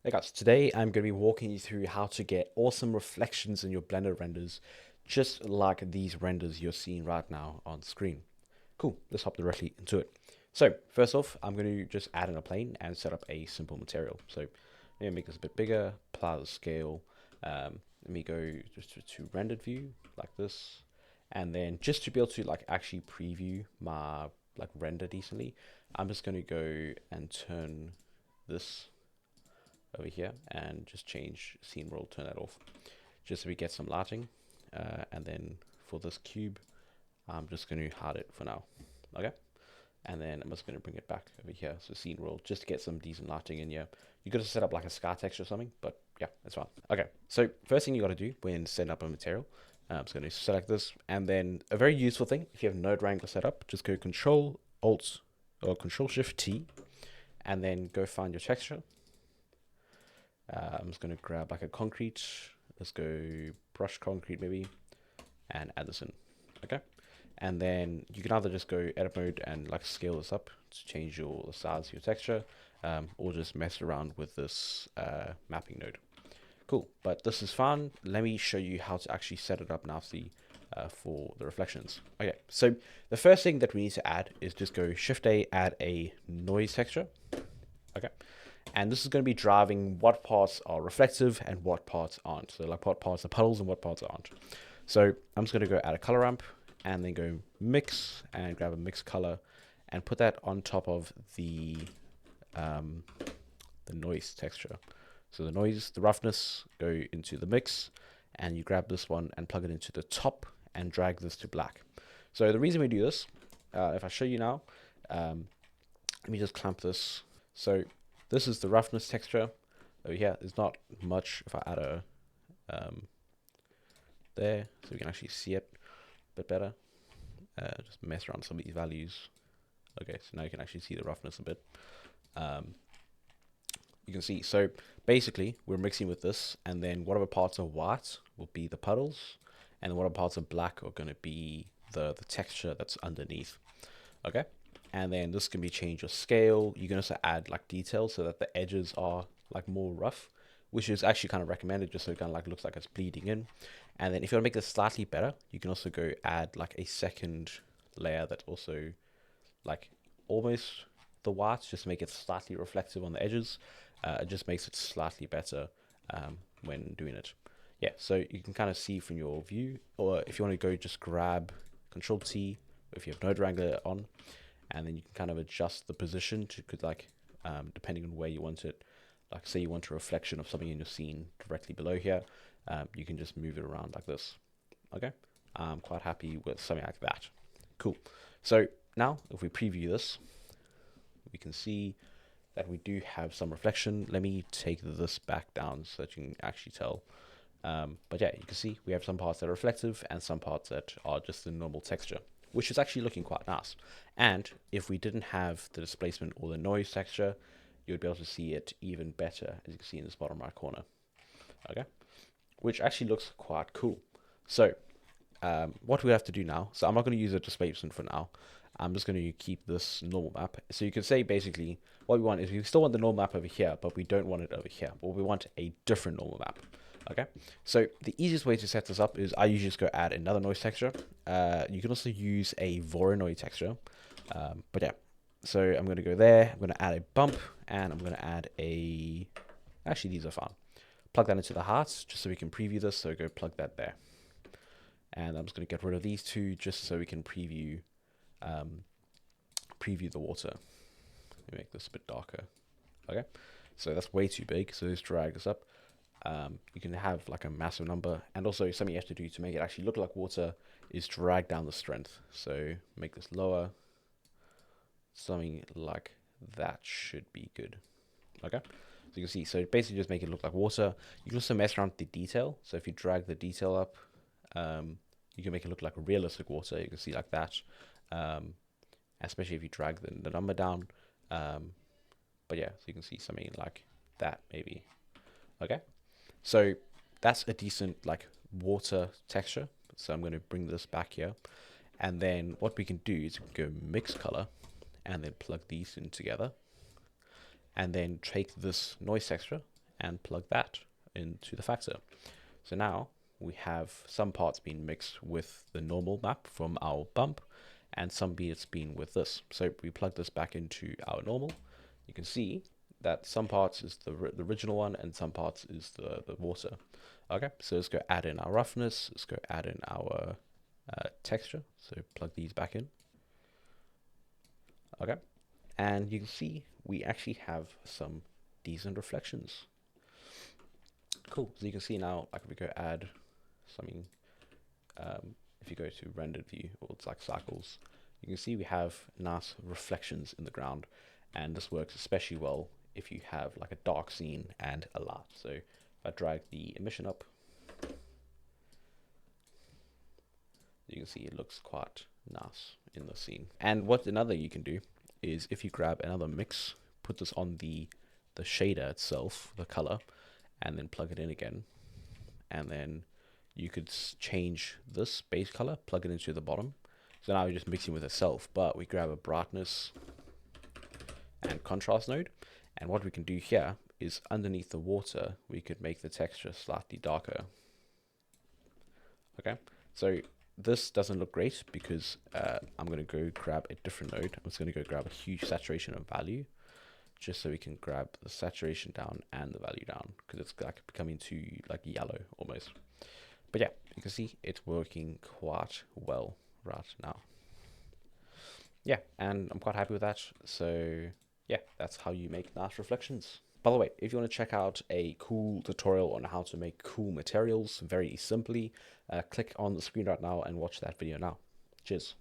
Hey guys, today I'm going to be walking you through how to get awesome reflections in your Blender renders, just like these renders you're seeing right now on screen. Cool, let's hop directly into it. So first off, I'm going to just add in a plane and set up a simple material. So let me make this a bit bigger, apply the scale. Let me go just to rendered view like this, and then just to be able to actually preview my render decently, I'm just going to go and turn this over here and just change scene world, turn that off, just so we get some lighting. And then for this cube, I'm just going to hide it for now. Okay, and then I'm just going to bring it back over here, so scene world, just to get some decent lighting in here. You got to set up like a sky text or something, but yeah, that's fine. Okay, so first thing you got to do when setting up a material, I'm just going to select this, and then a very useful thing, if you have Node Wrangler set up, just go Control Alt or Control Shift T, and then go find your texture. I'm just going to grab like a concrete. Let's go brush concrete maybe, and add this in. Okay, and then you can either just go edit mode and like scale this up to change the size of your texture, or just mess around with this mapping node. Cool, but this is fun. Let me show you how to actually set it up now. See. For the reflections. Okay, so the first thing that we need to add is just go Shift A, add a noise texture. Okay, and this is going to be driving what parts are reflective and what parts aren't. So like what parts are puddles and what parts aren't. So I'm just going to go add a color ramp and then go mix and grab a mix color and put that on top of the noise texture. So the noise, the roughness, go into the mix, and you grab this one and plug it into the top and drag this to black. So the reason we do this, if I show you now, let me just clamp this. So this is the roughness texture over here. There's not much. If I add a there, so we can actually see it a bit better. Just mess around some of these values. Okay, so now you can actually see the roughness a bit. You can see, so basically we're mixing with this, and then whatever parts are white will be the puddles, and whatever parts are black are going to be the texture that's underneath. Okay, and then this can be change your scale. You can also add like details so that the edges are like more rough, which is actually kind of recommended, just so it kind of like looks like it's bleeding in. And then if you want to make this slightly better, you can also go add like a second layer that's also like almost the white, just to make it slightly reflective on the edges. It just makes it slightly better when doing it. Yeah, so you can kind of see from your view, or if you want to go just grab Control T if you have Node Wrangler on, and then you can kind of adjust the position to depending on where you want it. Like say you want a reflection of something in your scene directly below here, you can just move it around like this. Okay, I'm quite happy with something like that. Cool. So now if we preview this, we can see that we do have some reflection. Let me take this back down so that you can actually tell. But yeah, you can see we have some parts that are reflective and some parts that are just the normal texture, which is actually looking quite nice. And if we didn't have the displacement or the noise texture, you would be able to see it even better, as you can see in this bottom right corner. Okay, which actually looks quite cool. So what we have to do now, so I'm not going to use a displacement for now. I'm just going to keep this normal map. So you can say basically what we want is we still want the normal map over here, but we don't want it over here. Or we want a different normal map. Okay, so the easiest way to set this up is I usually just go add another noise texture. You can also use a Voronoi texture. But yeah, so I'm going to go there. I'm going to add a bump, and I'm going to add a... Actually, these are fine. Plug that into the hearts, just so we can preview this. So go plug that there. And I'm just going to get rid of these two, just so we can preview the water. Let me make this a bit darker. Okay, so that's way too big, so let's drag this up. You can have like a massive number, and also something you have to do to make it actually look like water is drag down the strength. So make this lower, something like that should be good. Okay, so you can see, so basically just make it look like water. You can also mess around with the detail. So if you drag the detail up, you can make it look like realistic water. You can see like that, especially if you drag the number down. But yeah, so you can see something like that maybe. Okay, so that's a decent like water texture. So I'm going to bring this back here, and then what we can do is go mix color, and then plug these in together, and then take this noise texture and plug that into the factor. So now we have some parts being mixed with the normal map from our bump and some bits being with this. So we plug this back into our normal. You can see that some parts is the original one and some parts is the water. Okay, so let's go add in our roughness. Let's go add in our texture. So plug these back in. Okay, and you can see we actually have some decent reflections. Cool. So you can see now, like if we go add something, if you go to rendered view, or it's like cycles, you can see we have nice reflections in the ground, and this works especially well if you have like a dark scene and a light. So if I drag the emission up, you can see it looks quite nice in the scene. And what another you can do is if you grab another mix, put this on the shader itself, the color, and then plug it in again, and then you could change this base color, plug it into the bottom. So now you're just mixing with itself, but we grab a brightness and contrast node, and what we can do here is underneath the water we could make the texture slightly darker. Okay, so this doesn't look great because I'm going to go grab a different node. I'm just going to go grab a huge saturation of value, just so we can grab the saturation down and the value down, because it's like becoming too like yellow almost. But yeah, you can see it's working quite well right now. Yeah, and I'm quite happy with that. So yeah, that's how you make nice reflections. By the way, if you want to check out a cool tutorial on how to make cool materials very simply, click on the screen right now and watch that video now. Cheers.